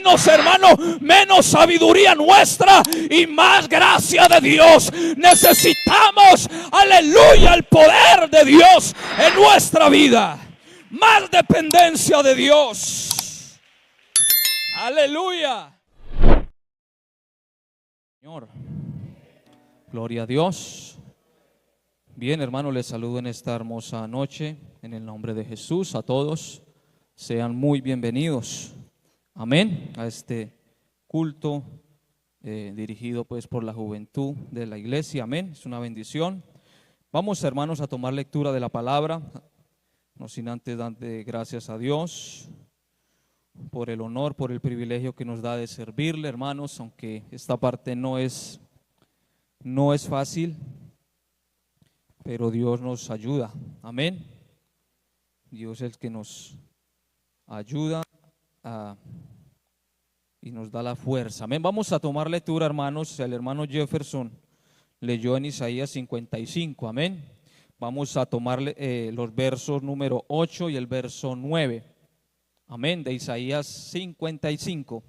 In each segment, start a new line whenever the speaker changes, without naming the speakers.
menos, hermano, menos sabiduría nuestra y más gracia de Dios. Necesitamos, aleluya, el poder de Dios en nuestra vida. Más dependencia de Dios. Aleluya. Señor, gloria a Dios. Bien, hermano, les saludo en esta hermosa noche en el nombre de Jesús. A todos sean muy bienvenidos, amén, a este culto dirigido pues por la juventud de la iglesia, amén. Es una bendición. Vamos, hermanos, a tomar lectura de la palabra, no sin antes darle gracias a Dios por el honor, por el privilegio que nos da de servirle, hermanos, aunque esta parte no es fácil, pero Dios nos ayuda, amén. Dios es el que nos ayuda y nos da la fuerza, amén. Vamos a tomar lectura, hermanos. El hermano Jefferson leyó en Isaías 55, amén. Vamos a tomar los versos número 8 y el verso 9, amén, de Isaías 55.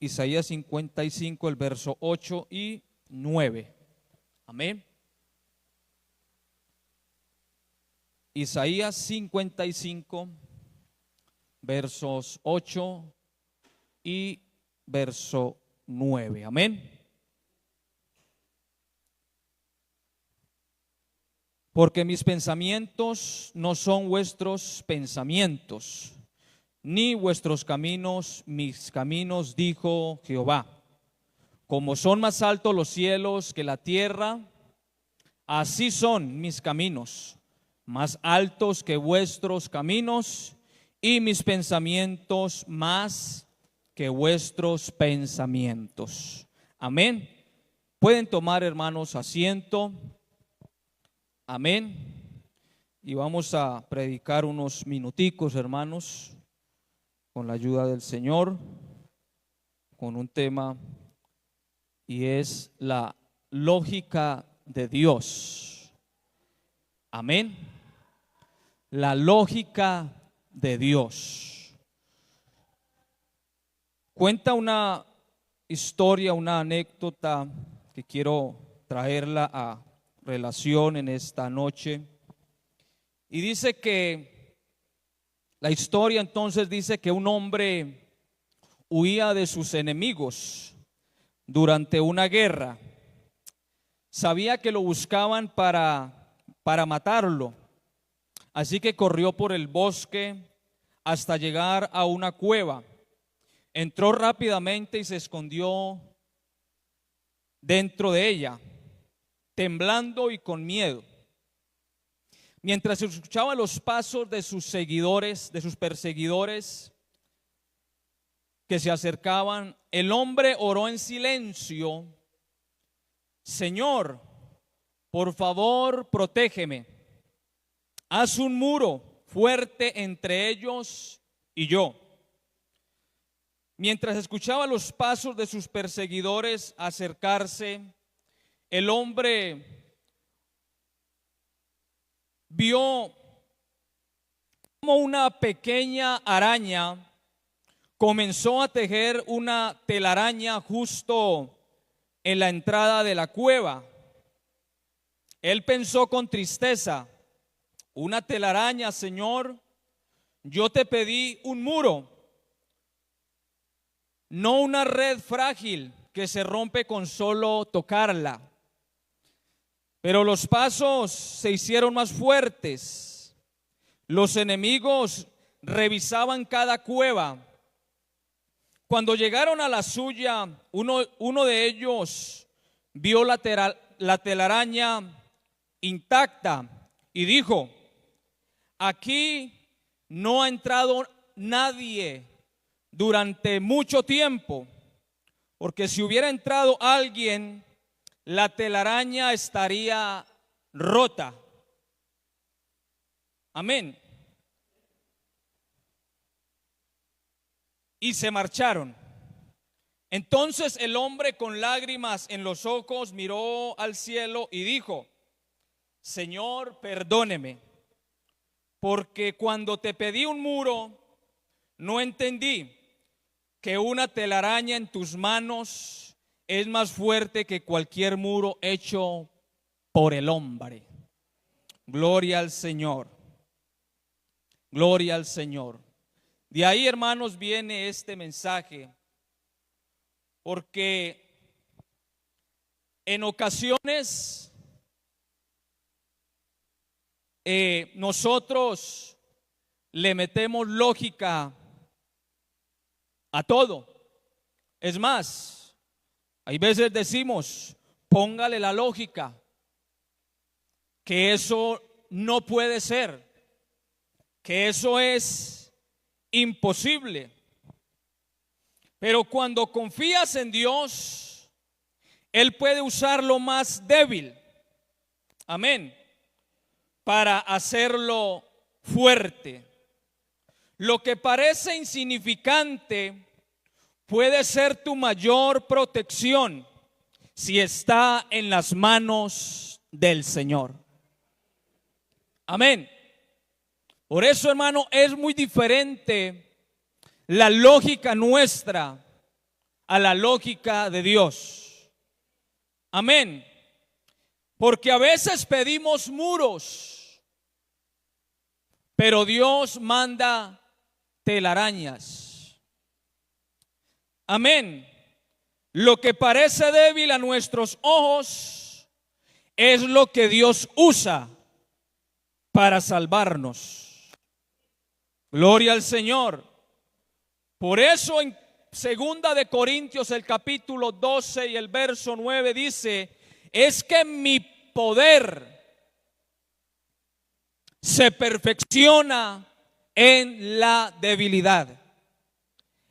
Isaías 55, el verso 8 y 9, amén. Isaías 55, versos 8 y verso 9, amén. Porque mis pensamientos no son vuestros pensamientos, ni vuestros caminos mis caminos, dijo Jehová. Como son más altos los cielos que la tierra, así son mis caminos, más altos que vuestros caminos, y mis pensamientos más que vuestros pensamientos. Amén. Pueden tomar, hermanos, asiento. Amén. Y vamos a predicar unos minuticos, hermanos, con la ayuda del Señor, con un tema, y es la lógica de Dios. Amén. La lógica de Dios. Cuenta una historia, una anécdota que quiero traerla a relación en esta noche. Y dice que la historia entonces dice que un hombre huía de sus enemigos durante una guerra. Sabía que lo buscaban para matarlo. Así que corrió por el bosque hasta llegar a una cueva. Entró rápidamente y se escondió dentro de ella, temblando y con miedo. Mientras escuchaba los pasos de sus seguidores, de sus perseguidores que se acercaban, el hombre oró en silencio: Señor, por favor, protégeme. Haz un muro fuerte entre ellos y yo. Mientras escuchaba los pasos de sus perseguidores acercarse, el hombre vio como una pequeña araña comenzó a tejer una telaraña justo en la entrada de la cueva. Él pensó con tristeza: una telaraña, Señor, yo te pedí un muro, no una red frágil que se rompe con solo tocarla. Pero los pasos se hicieron más fuertes. Los enemigos revisaban cada cueva. Cuando llegaron a la suya, uno de ellos vio la telaraña intacta y dijo: aquí no ha entrado nadie durante mucho tiempo, porque si hubiera entrado alguien, la telaraña estaría rota. Amén. Y se marcharon. Entonces el hombre, con lágrimas en los ojos, miró al cielo y dijo: Señor, perdóneme, porque cuando te pedí un muro no entendí que una telaraña en tus manos es más fuerte que cualquier muro hecho por el hombre. Gloria al Señor. Gloria al Señor. De ahí, hermanos, viene este mensaje, porque en ocasiones nosotros le metemos lógica a todo. Es más, hay veces decimos, póngale la lógica, que eso no puede ser, que eso es imposible. Pero cuando confías en Dios, Él puede usar lo más débil, amén, para hacerlo fuerte. Lo que parece insignificante puede ser tu mayor protección si está en las manos del Señor. Amén. Por eso, hermano, es muy diferente la lógica nuestra a la lógica de Dios. Amén. Porque a veces pedimos muros, pero Dios manda telarañas. Amén. Lo que parece débil a nuestros ojos es lo que Dios usa para salvarnos. Gloria al Señor. Por eso en 2 de Corintios, el capítulo 12 y el verso 9 dice: es que mi poder se perfecciona en la debilidad.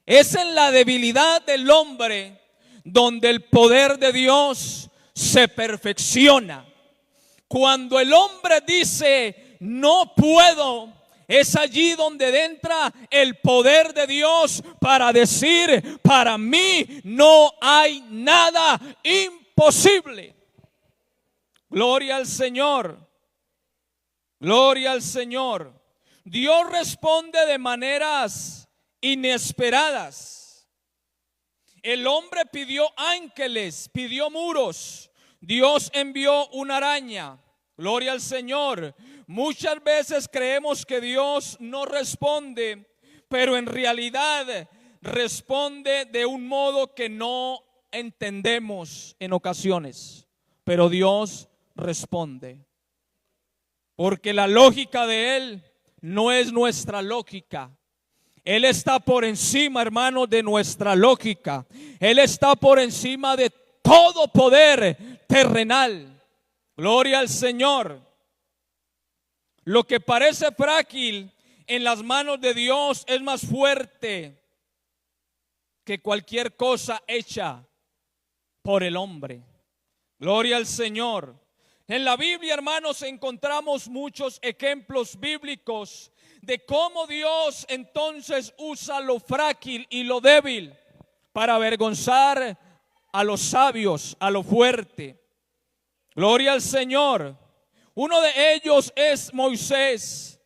Es en la debilidad del hombre donde el poder de Dios se perfecciona. Cuando el hombre dice no puedo, es allí donde entra el poder de Dios para decir: para mí no hay nada imposible. Gloria al Señor. Gloria al Señor. Dios responde de maneras inesperadas. El hombre pidió ángeles, pidió muros. Dios envió una araña. Gloria al Señor. Muchas veces creemos que Dios no responde, pero en realidad responde de un modo que no entendemos en ocasiones. Pero Dios responde, porque la lógica de Él no es nuestra lógica. Él está por encima, hermanos, de nuestra lógica. Él está por encima de todo poder terrenal. Gloria al Señor. Lo que parece frágil en las manos de Dios es más fuerte que cualquier cosa hecha por el hombre. Gloria al Señor. En la Biblia, hermanos, encontramos muchos ejemplos bíblicos de cómo Dios entonces usa lo frágil y lo débil para avergonzar a los sabios, a lo fuerte. Gloria al Señor. Uno de ellos es Moisés,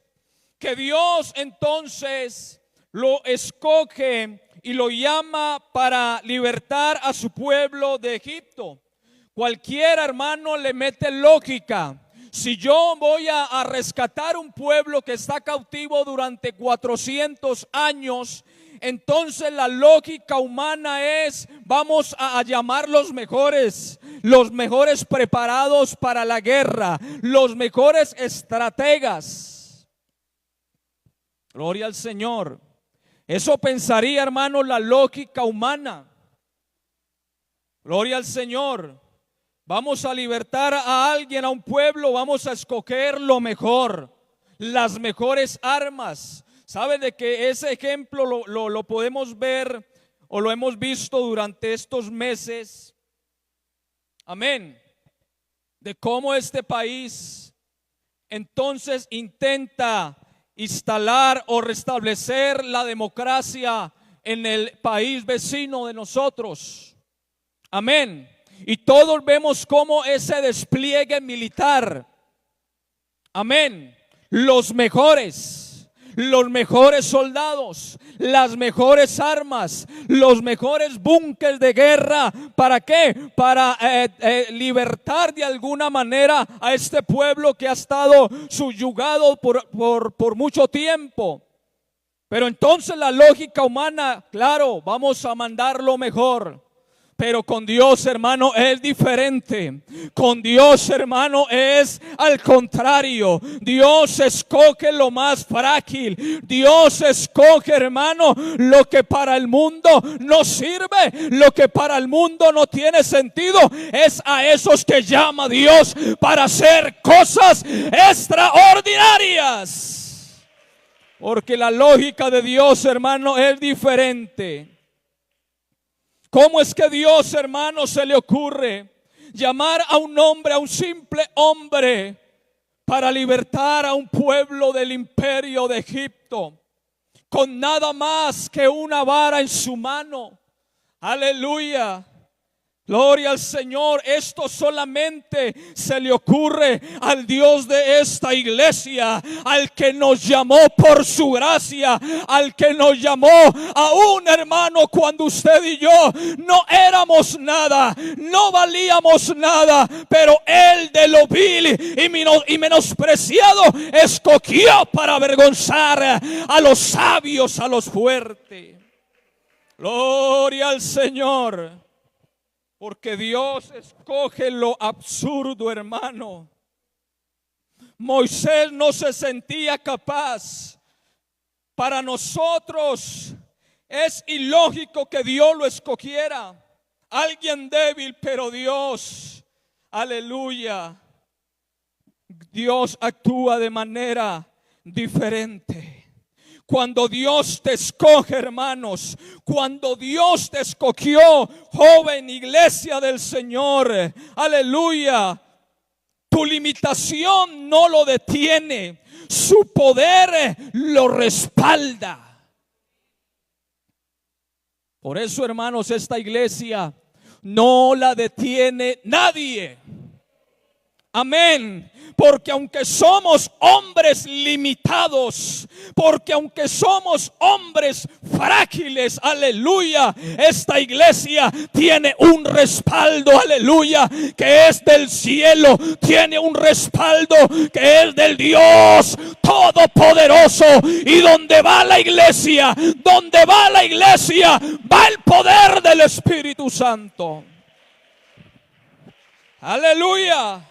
que Dios entonces lo escoge y lo llama para libertar a su pueblo de Egipto. Cualquier hermano le mete lógica. Si yo voy a rescatar un pueblo que está cautivo durante 400 años, entonces la lógica humana es: vamos a llamar los mejores preparados para la guerra, los mejores estrategas. Gloria al Señor. Eso pensaría, hermano, la lógica humana. Gloria al Señor. Vamos a libertar a alguien, a un pueblo, vamos a escoger lo mejor, las mejores armas. ¿Sabe de que ese ejemplo lo podemos ver o lo hemos visto durante estos meses? Amén. De cómo este país entonces intenta instalar o restablecer la democracia en el país vecino de nosotros. Amén. Y todos vemos cómo ese despliegue militar, amén, los mejores los mejores soldados, las mejores armas, los mejores búnkeres de guerra. ¿Para qué? Para libertar de alguna manera a este pueblo que ha estado subyugado por mucho tiempo. Pero entonces la lógica humana, claro, vamos a mandar lo mejor. Pero con Dios, hermano, es diferente. Con Dios, hermano, es al contrario. Dios escoge lo más frágil. Dios escoge, hermano, lo que para el mundo no sirve, lo que para el mundo no tiene sentido. Es a esos que llama Dios para hacer cosas extraordinarias. Porque la lógica de Dios, hermano, es diferente. ¿Cómo es que Dios, hermano, se le ocurre llamar a un hombre, a un simple hombre, para libertar a un pueblo del imperio de Egipto, con nada más que una vara en su mano? Aleluya. Gloria al Señor. Esto solamente se le ocurre al Dios de esta iglesia, al que nos llamó por su gracia, al que nos llamó aún, hermano, cuando usted y yo no éramos nada, no valíamos nada, pero Él de lo vil y menospreciado escogió para avergonzar a los sabios, a los fuertes. Gloria al Señor. Porque Dios escoge lo absurdo, hermano. Moisés no se sentía capaz. Para nosotros es ilógico que Dios lo escogiera. Alguien débil, pero Dios, aleluya, Dios actúa de manera diferente. Cuando Dios te escoge, hermanos, cuando Dios te escogió, joven iglesia del Señor, aleluya, tu limitación no lo detiene, su poder lo respalda. Por eso, hermanos, esta iglesia no la detiene nadie. Amén. Porque aunque somos hombres limitados, porque aunque somos hombres frágiles, aleluya, esta iglesia tiene un respaldo, aleluya, que es del cielo, tiene un respaldo que es del Dios Todopoderoso. Y donde va la iglesia, va el poder del Espíritu Santo. Aleluya.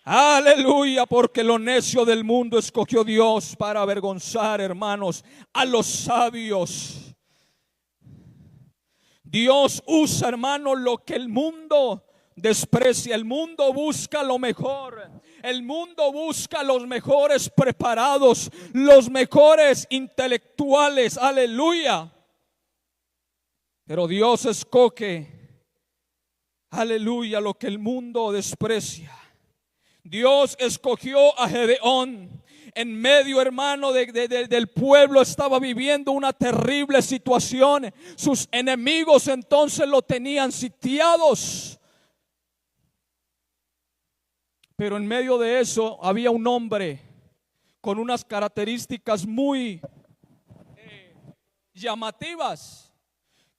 Aleluya, porque lo necio del mundo escogió Dios para avergonzar, hermanos, a los sabios. Dios usa, hermanos, lo que el mundo desprecia. El mundo busca lo mejor. El mundo busca los mejores preparados, los mejores intelectuales. Aleluya. Pero Dios escoge, aleluya, lo que el mundo desprecia. Dios escogió a Gedeón en medio, hermano, del pueblo. Estaba viviendo una terrible situación. Sus enemigos entonces lo tenían sitiados. Pero en medio de eso había un hombre con unas características muy llamativas,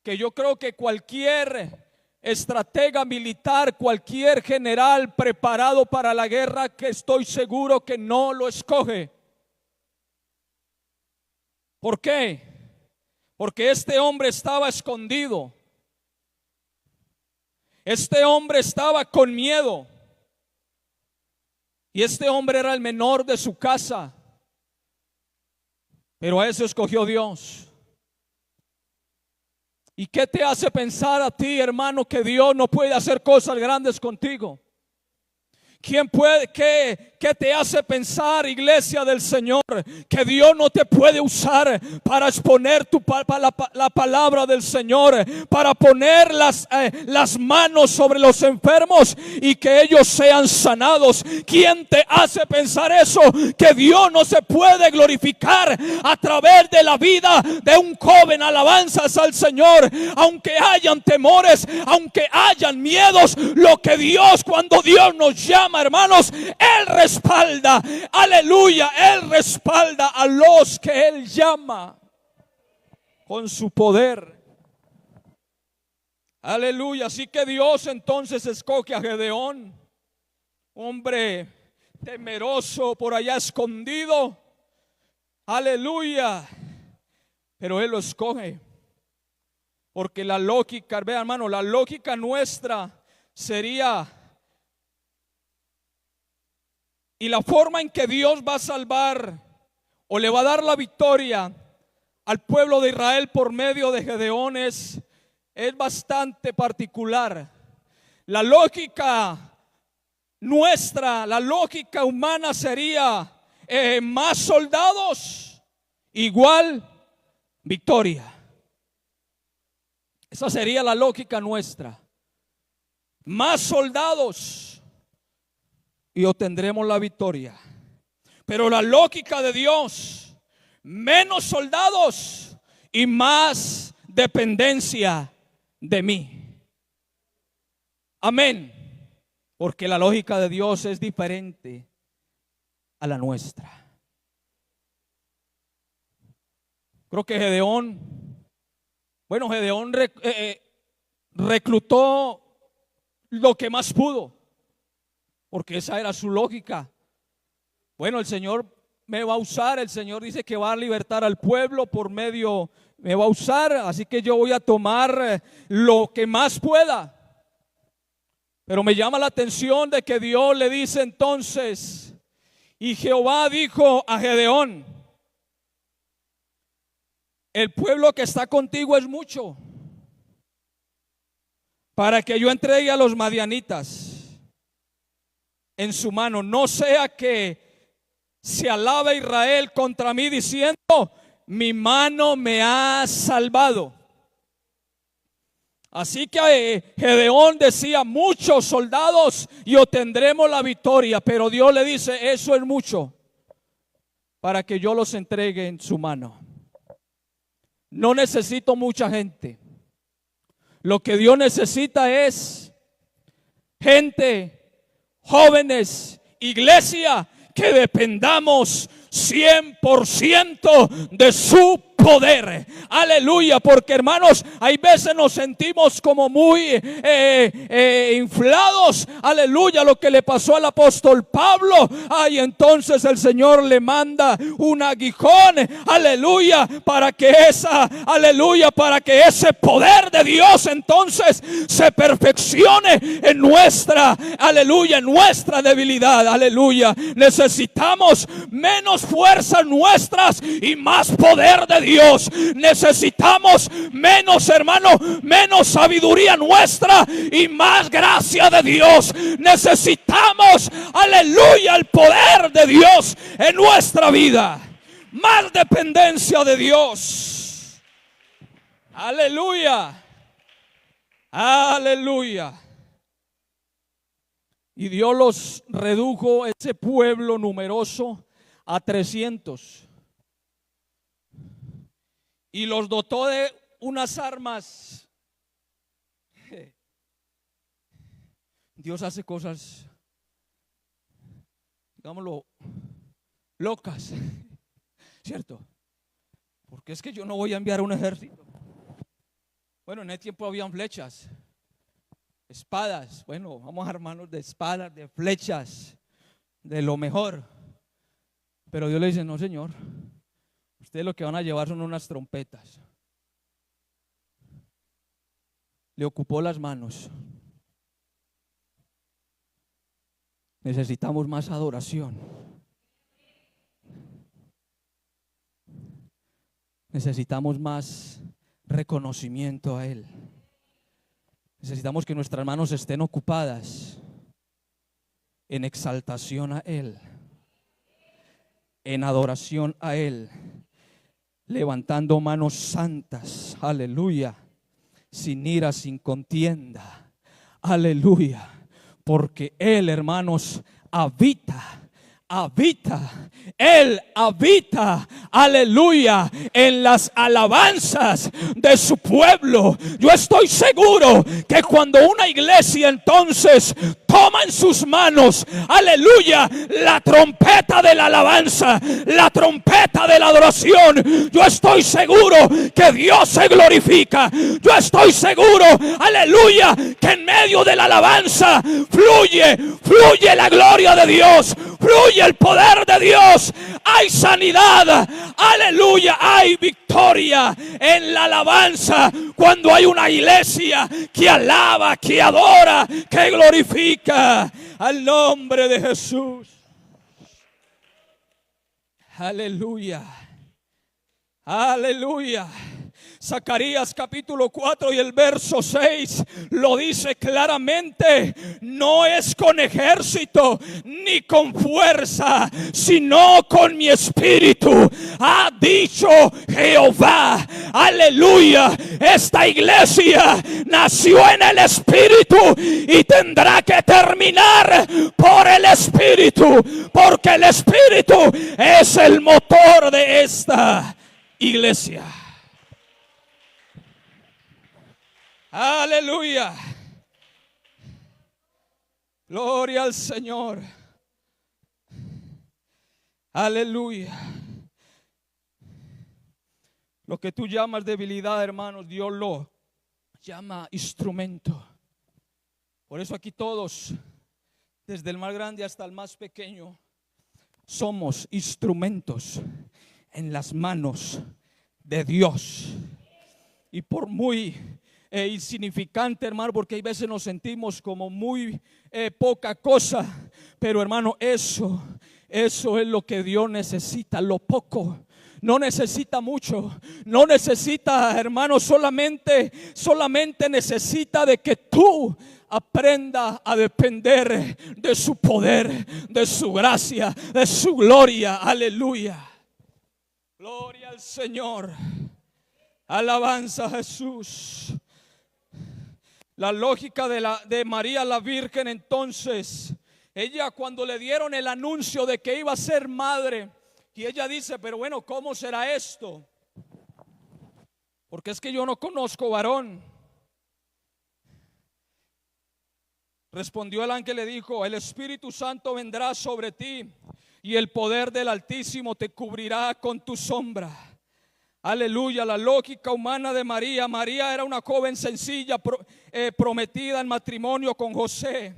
que yo creo que cualquier estratega militar, cualquier general preparado para la guerra, que estoy seguro que no lo escoge. ¿Por qué? Porque este hombre estaba escondido. Este hombre estaba con miedo. Y este hombre era el menor de su casa. Pero a ese escogió Dios. ¿Y qué te hace pensar a ti, hermano, que Dios no puede hacer cosas grandes contigo? ¿Quién puede, qué te hace pensar, iglesia del Señor, que Dios no te puede usar para exponer la palabra del Señor, para poner las manos sobre los enfermos y que ellos sean sanados? ¿Quién te hace pensar eso? Que Dios no se puede glorificar a través de la vida de un joven. Alabanzas al Señor. Aunque hayan temores, aunque hayan miedos, lo que Dios, cuando Dios nos llama llama, hermanos, Él respalda. Aleluya, Él respalda a los que Él llama con su poder. Aleluya, así que Dios entonces escoge a Gedeón, hombre temeroso por allá escondido. Aleluya, pero Él lo escoge. Porque la lógica, vean hermano, la lógica nuestra sería, y la forma en que Dios va a salvar o le va a dar la victoria al pueblo de Israel por medio de Gedeón es bastante particular. La lógica nuestra, la lógica humana sería más soldados igual victoria. Esa sería la lógica nuestra. Más soldados y obtendremos la victoria. Pero la lógica de Dios, menos soldados y más dependencia de mí. Amén. Porque la lógica de Dios es diferente a la nuestra. Creo que Gedeón reclutó lo que más pudo, porque esa era su lógica. Bueno, el Señor me va a usar, el Señor dice que va a libertar al pueblo por medio, me va a usar, así que yo voy a tomar lo que más pueda. Pero me llama la atención de que Dios le dice entonces, y Jehová dijo a Gedeón: el pueblo que está contigo es mucho para que yo entregue a los madianitas en su mano. No sea que se alabe Israel contra mí diciendo: mi mano me ha salvado. Así que Gedeón decía: muchos soldados y obtendremos la victoria. Pero Dios le dice: eso es mucho para que yo los entregue en su mano. No necesito mucha gente. Lo que Dios necesita es gente, jóvenes, iglesia, que dependamos 100% de su poder. Aleluya, porque hermanos, hay veces nos sentimos como muy inflados. Aleluya, lo que le pasó al apóstol Pablo. Ay, entonces el Señor le manda un aguijón. Aleluya, para que para que ese poder de Dios entonces se perfeccione en nuestra, aleluya, en nuestra debilidad. Aleluya, necesitamos menos fuerzas nuestras y más poder de Dios. Necesitamos menos, hermano, menos sabiduría nuestra y más gracia de Dios. Necesitamos, aleluya, el poder de Dios en nuestra vida. Más dependencia de Dios. Aleluya. Aleluya. Y Dios los redujo, ese pueblo numeroso, a 300. Y los dotó de unas armas. Dios hace cosas, digámoslo, locas, ¿cierto? Porque es que yo no voy a enviar un ejército. Bueno, en ese tiempo habían flechas, espadas. Bueno, vamos a armarnos de espadas, de flechas, de lo mejor. Pero Dios le dice: no, Señor, ustedes lo que van a llevar son unas trompetas. Le ocupó las manos. Necesitamos más adoración. Necesitamos más reconocimiento a Él. Necesitamos que nuestras manos estén ocupadas en exaltación a Él, en adoración a Él, levantando manos santas, aleluya, sin ira, sin contienda, aleluya, porque Él, hermanos, Él habita, aleluya, en las alabanzas de su pueblo. Yo estoy seguro que cuando una iglesia entonces toma en sus manos, aleluya, la trompeta de la alabanza, la trompeta de la adoración, yo estoy seguro que Dios se glorifica. Yo estoy seguro, aleluya, que en medio de la alabanza fluye la gloria de Dios, fluye el poder de Dios. Hay sanidad, aleluya, hay victoria en la alabanza cuando hay una iglesia que alaba, que adora, que glorifica al nombre de Jesús. Aleluya, aleluya. Zacarías capítulo 4 y el verso 6 lo dice claramente: no es con ejército ni con fuerza, sino con mi espíritu, ha dicho Jehová. Aleluya. Esta iglesia nació en el espíritu y tendrá que terminar por el espíritu, porque el espíritu es el motor de esta iglesia. Aleluya. Gloria al Señor. Aleluya. Lo que tú llamas debilidad, hermanos, Dios lo llama instrumento. Por eso aquí todos, desde el más grande hasta el más pequeño, somos instrumentos en las manos de Dios. Y por muy insignificante, hermano, porque hay veces nos sentimos como muy poca cosa, pero hermano, eso es lo que Dios necesita, lo poco. No necesita mucho, no necesita, hermano, solamente necesita de que tú aprenda a depender de su poder, de su gracia, de su gloria. Aleluya. Gloria al Señor. Alabanza a Jesús. La lógica de María la Virgen, entonces, ella cuando le dieron el anuncio de que iba a ser madre, y ella dice: pero bueno, ¿cómo será esto? Porque es que yo no conozco varón. Respondió el ángel, le dijo: el Espíritu Santo vendrá sobre ti y el poder del Altísimo te cubrirá con tu sombra. Aleluya. La lógica humana de María. María era una joven sencilla, prometida en matrimonio con José.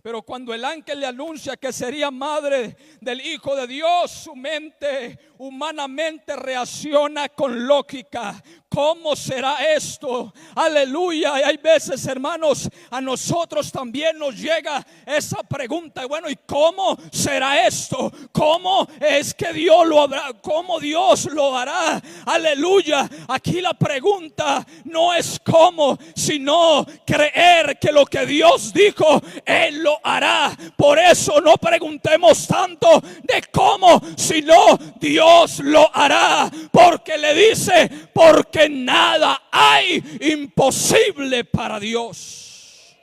Pero cuando el ángel le anuncia que sería madre del Hijo de Dios, su mente humanamente reacciona con lógica. ¿Cómo será esto? Aleluya. Y hay veces, hermanos, a nosotros también nos llega esa pregunta. Bueno, ¿y cómo será esto? ¿Cómo es que Dios lo hará? ¿Cómo Dios lo hará? Aleluya. Aquí la pregunta no es cómo, sino creer que lo que Dios dijo, Él lo hará. Por eso no preguntemos tanto de cómo, sino Dios lo hará. Porque le dice: porque nada hay imposible para Dios.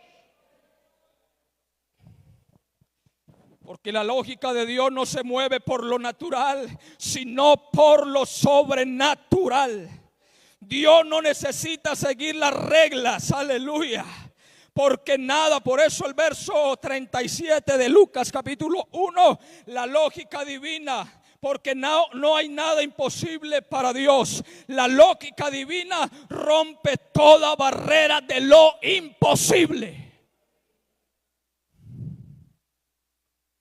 Porque la lógica de Dios no se mueve por lo natural, sino por lo sobrenatural. Dios no necesita seguir las reglas, aleluya. Porque nada, por eso el verso 37 de Lucas capítulo 1, la lógica divina. Porque no hay nada imposible para Dios. La lógica divina rompe toda barrera de lo imposible.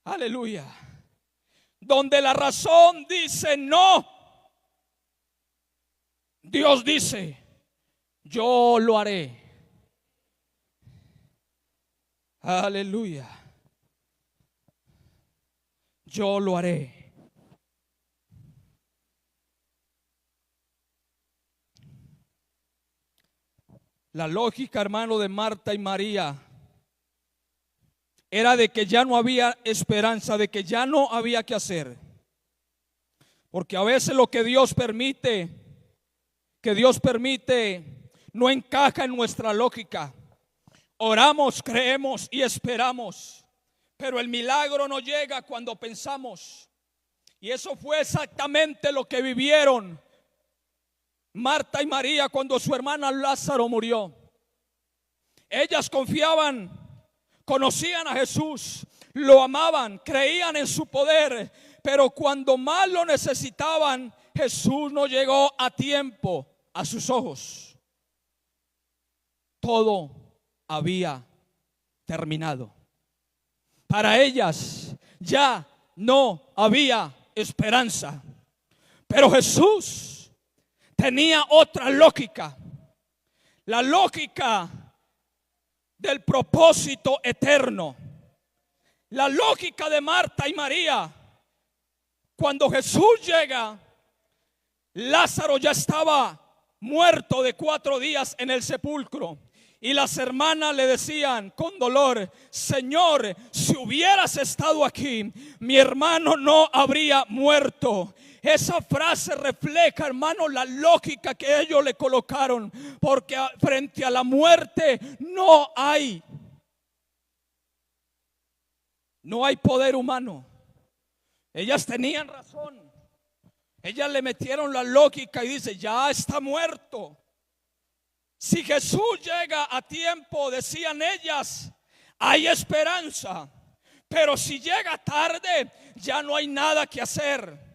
Aleluya. Donde la razón dice no, Dios dice: yo lo haré. Aleluya. Yo lo haré. La lógica, hermano, de Marta y María era de que ya no había esperanza, de que ya no había que hacer. Porque a veces lo que Dios permite, no encaja en nuestra lógica. Oramos, creemos y esperamos, pero el milagro no llega cuando pensamos. Y eso fue exactamente lo que vivieron Marta y María cuando su hermana Lázaro murió. Ellas confiaban conocían a Jesús, lo amaban, creían en su poder, pero cuando más lo necesitaban, Jesús no llegó a tiempo a sus ojos. Todo había terminado. Para ellas ya no había esperanza. Pero Jesús tenía otra lógica. La lógica del propósito eterno. La lógica de Marta y María. Cuando Jesús llega, Lázaro ya estaba muerto de 4 días en el sepulcro. Y las hermanas le decían con dolor: Señor, si hubieras estado aquí, mi hermano no habría muerto. Esa frase refleja, hermano, la lógica que ellos le colocaron, porque frente a la muerte no hay poder humano. Ellas tenían razón. Ellas le metieron la lógica y dice: ya está muerto. Si Jesús llega a tiempo, decían ellas, hay esperanza. Pero si llega tarde, ya no hay nada que hacer.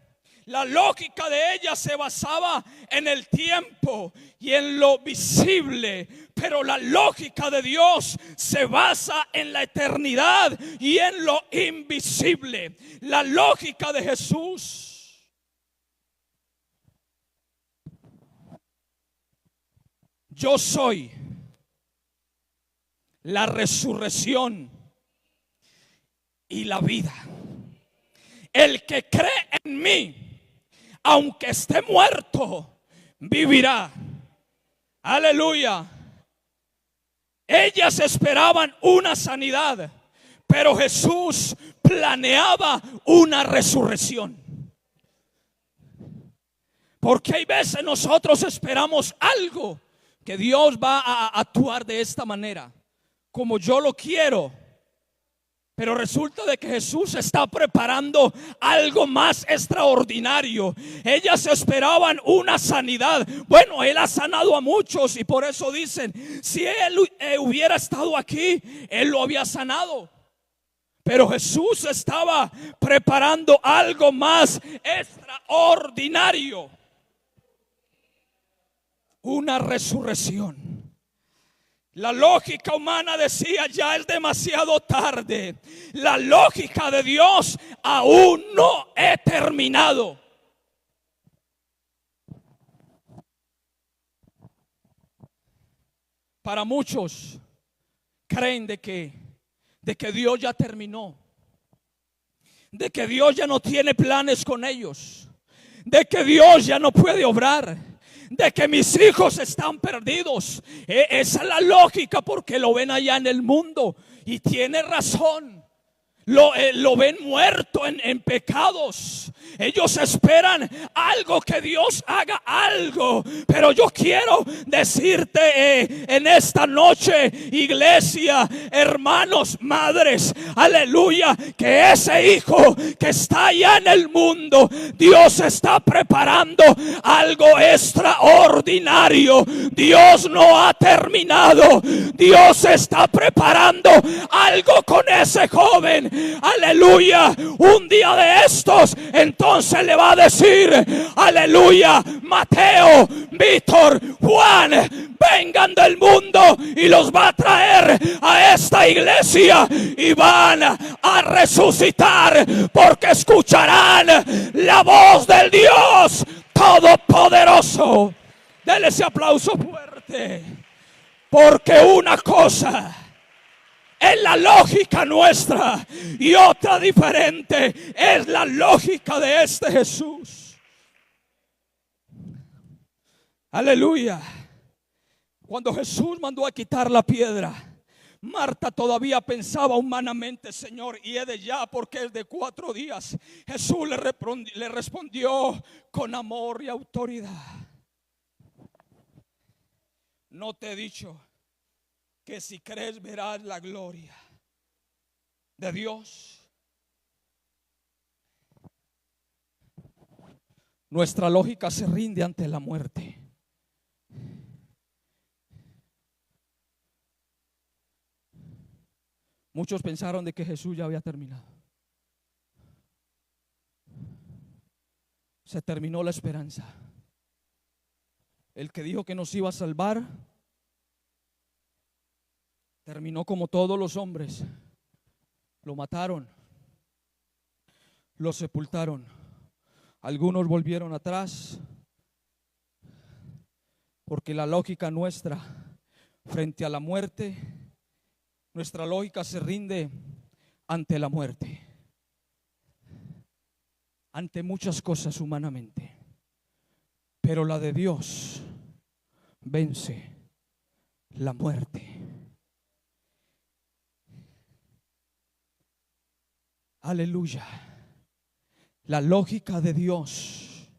La lógica de ellas se basaba en el tiempo y en lo visible, pero la lógica de Dios se basa en la eternidad y en lo invisible. La lógica de Jesús: yo soy la resurrección y la vida. El que cree en mí, aunque esté muerto, vivirá. Aleluya. Ellas esperaban una sanidad, pero Jesús planeaba una resurrección. Porque hay veces nosotros esperamos algo, que Dios va a actuar de esta manera, como yo lo quiero. Pero resulta de que Jesús está preparando algo más extraordinario. Ellas esperaban una sanidad. Bueno, Él ha sanado a muchos y por eso dicen, si Él hubiera estado aquí, Él lo había sanado. Pero Jesús estaba preparando algo más extraordinario. Una resurrección. La lógica humana decía: ya es demasiado tarde. La lógica de Dios: aún no he terminado. Para muchos creen de que Dios ya terminó, de que Dios ya no tiene planes con ellos, de que Dios ya no puede obrar, de que mis hijos están perdidos. Esa es la lógica, porque lo ven allá en el mundo y tiene razón. Lo ven muerto en pecados. Ellos esperan algo, que Dios haga algo. Pero yo quiero decirte en esta noche, iglesia, hermanos, madres, aleluya, que ese hijo que está allá en el mundo, Dios está preparando algo extraordinario. Dios no ha terminado. Dios está preparando algo con ese joven. Aleluya. Un día de estos, entonces le va a decir: aleluya, Mateo, Víctor, Juan, vengan del mundo, y los va a traer a esta iglesia y van a resucitar, porque escucharán la voz del Dios Todopoderoso. Denle ese aplauso fuerte, porque una cosa es la lógica nuestra y otra diferente es la lógica de este Jesús. Aleluya. Cuando Jesús mandó a quitar la piedra, Marta todavía pensaba humanamente: Señor, y es de ya, porque es de 4 días. Jesús le respondió con amor y autoridad: no te he dicho que si crees verás la gloria de Dios. Nuestra lógica se rinde ante la muerte. Muchos pensaron de que Jesús ya había terminado. Se terminó la esperanza. El que dijo que nos iba a salvar terminó como todos los hombres. Lo mataron, lo sepultaron. Algunos volvieron atrás, porque la lógica nuestra frente a la muerte, nuestra lógica se rinde ante la muerte, ante muchas cosas humanamente, pero la de Dios vence la muerte. Aleluya. La lógica de Dios,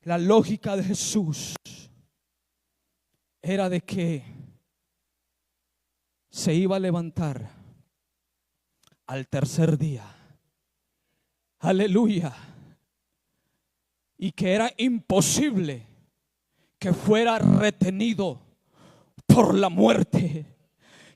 la lógica de Jesús era de que se iba a levantar al tercer día. Aleluya. Y que era imposible que fuera retenido por la muerte.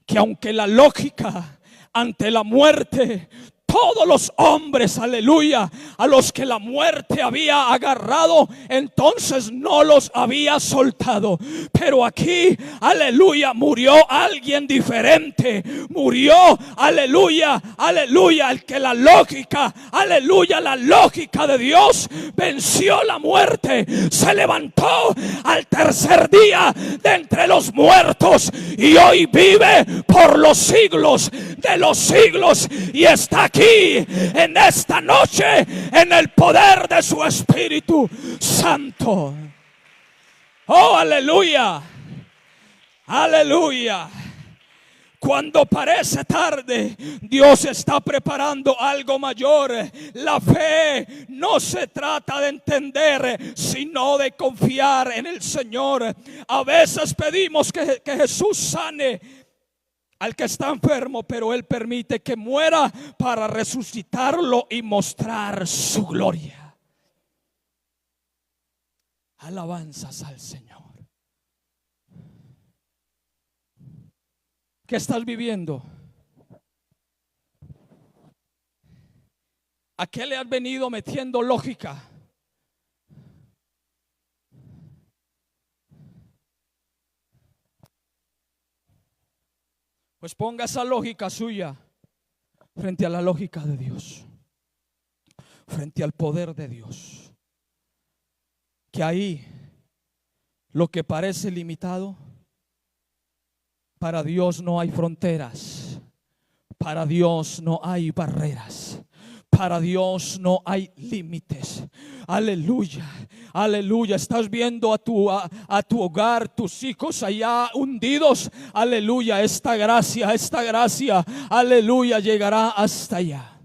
Que aunque la lógica ante la muerte, todos los hombres, aleluya, a los que la muerte había agarrado, entonces no los había soltado. Pero aquí, aleluya, murió alguien diferente. Murió, aleluya, aleluya, el que la lógica, aleluya, la lógica de Dios venció la muerte. Se levantó al tercer día de entre los muertos y hoy vive por los siglos de los siglos y está aquí en esta noche en el poder de su Espíritu Santo. Oh, aleluya, aleluya. Cuando parece tarde, Dios está preparando algo mayor. La fe no se trata de entender, sino de confiar en el Señor. A veces pedimos que Jesús sane al que está enfermo, pero Él permite que muera para resucitarlo y mostrar su gloria. Alabanzas al Señor. ¿Qué estás viviendo? ¿A qué le has venido metiendo lógica? Pues ponga esa lógica suya frente a la lógica de Dios, frente al poder de Dios. Que ahí lo que parece limitado, para Dios no hay fronteras, para Dios no hay barreras, para Dios no hay límites. Aleluya, aleluya. Estás viendo a tu hogar, tus hijos allá hundidos. Aleluya, esta gracia, aleluya, llegará hasta allá.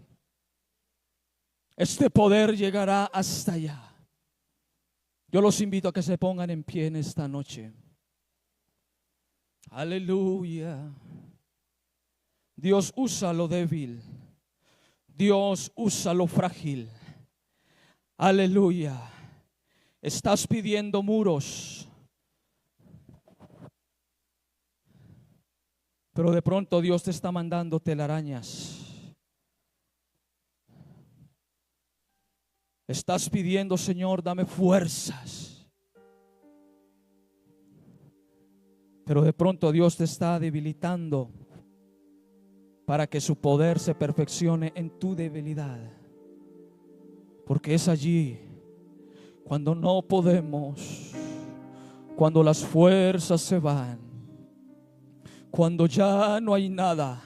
Este poder llegará hasta allá. Yo los invito a que se pongan en pie en esta noche. Aleluya. Dios usa lo débil. Dios usa lo frágil. Aleluya. Estás pidiendo muros, pero de pronto Dios te está mandando telarañas. Estás pidiendo, Señor, dame fuerzas, pero de pronto Dios te está debilitando para que su poder se perfeccione en tu debilidad. Porque es allí cuando no podemos, cuando las fuerzas se van, cuando ya no hay nada,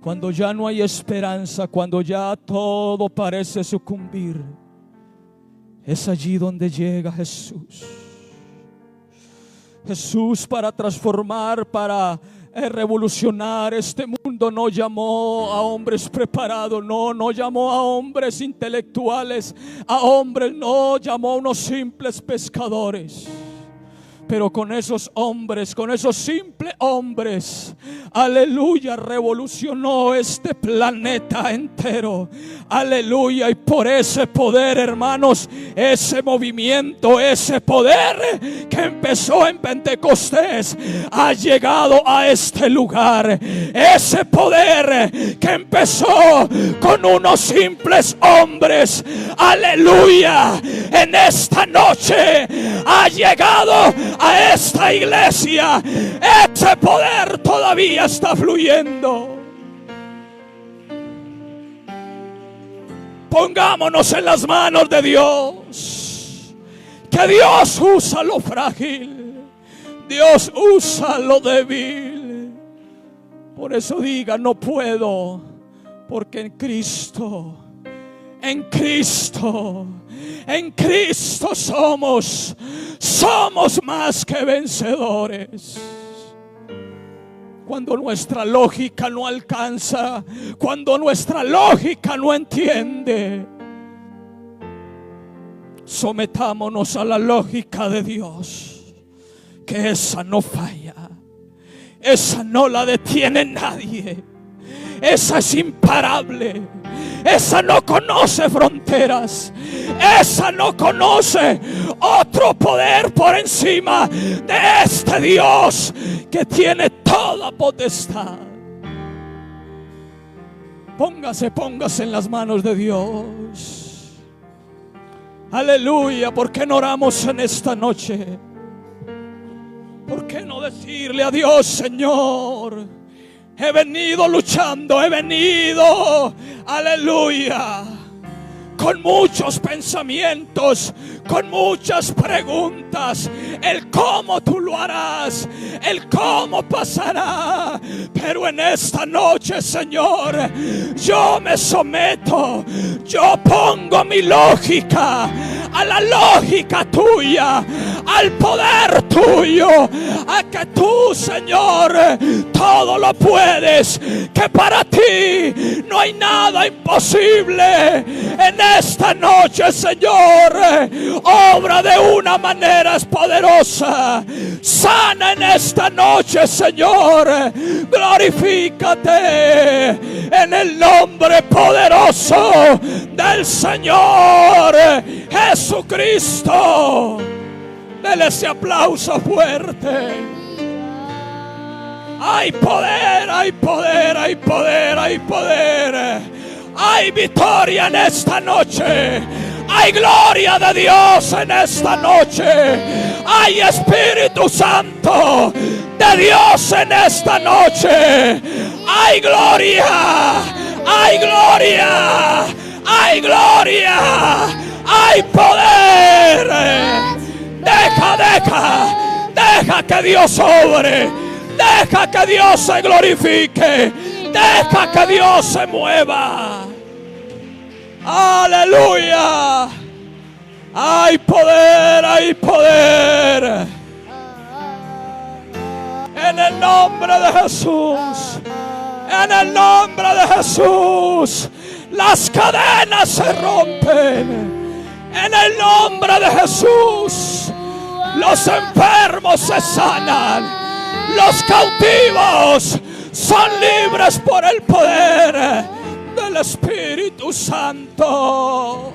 cuando ya no hay esperanza, cuando ya todo parece sucumbir. Es allí donde llega Jesús. Jesús para transformar, para revolucionar este mundo. No llamó a hombres preparados, no llamó a hombres intelectuales, a hombres, no llamó a unos simples pescadores, Pero con esos hombres, con esos simples hombres, aleluya, revolucionó este planeta entero. Aleluya. Y por ese poder, hermanos, ese movimiento, ese poder que empezó en Pentecostés ha llegado a este lugar. Ese poder que empezó con unos simples hombres, aleluya, en esta noche ha llegado a esta iglesia. Ese poder todavía está fluyendo. Pongámonos en las manos de Dios. Que Dios usa lo frágil, Dios usa lo débil. Por eso diga: no puedo, porque en Cristo somos más que vencedores. Cuando nuestra lógica no alcanza, cuando nuestra lógica no entiende, sometámonos a la lógica de Dios, que esa no falla, esa no la detiene nadie, esa es imparable. Esa no conoce fronteras. Esa no conoce otro poder por encima de este Dios que tiene toda potestad. Póngase en las manos de Dios. Aleluya. ¿Por qué no oramos en esta noche? ¿Por qué no decirle a Dios: Señor, he venido luchando, he venido, aleluya, con muchos pensamientos, con muchas preguntas, el cómo tú lo harás, el cómo pasará. Pero en esta noche, Señor, yo me someto, yo pongo mi lógica a la lógica tuya, al poder tuyo, a que tú, Señor, todo lo puedes, que para ti no hay nada imposible. En esta noche, Señor, obra de una manera poderosa, sana en esta noche, Señor. Glorifícate en el nombre poderoso del Señor Jesucristo. Dele ese aplauso fuerte. Hay poder, hay poder, hay poder, hay poder. Hay victoria en esta noche. Hay gloria de Dios en esta noche. Hay Espíritu Santo de Dios en esta noche. Hay gloria, hay gloria, hay gloria, hay poder. Deja que Dios obre. Deja que Dios se glorifique. Deja que Dios se mueva. Aleluya. Hay poder, hay poder. En el nombre de Jesús. En el nombre de Jesús. Las cadenas se rompen. En el nombre de Jesús. Los enfermos se sanan. Los cautivos son libres por el poder del Espíritu Santo.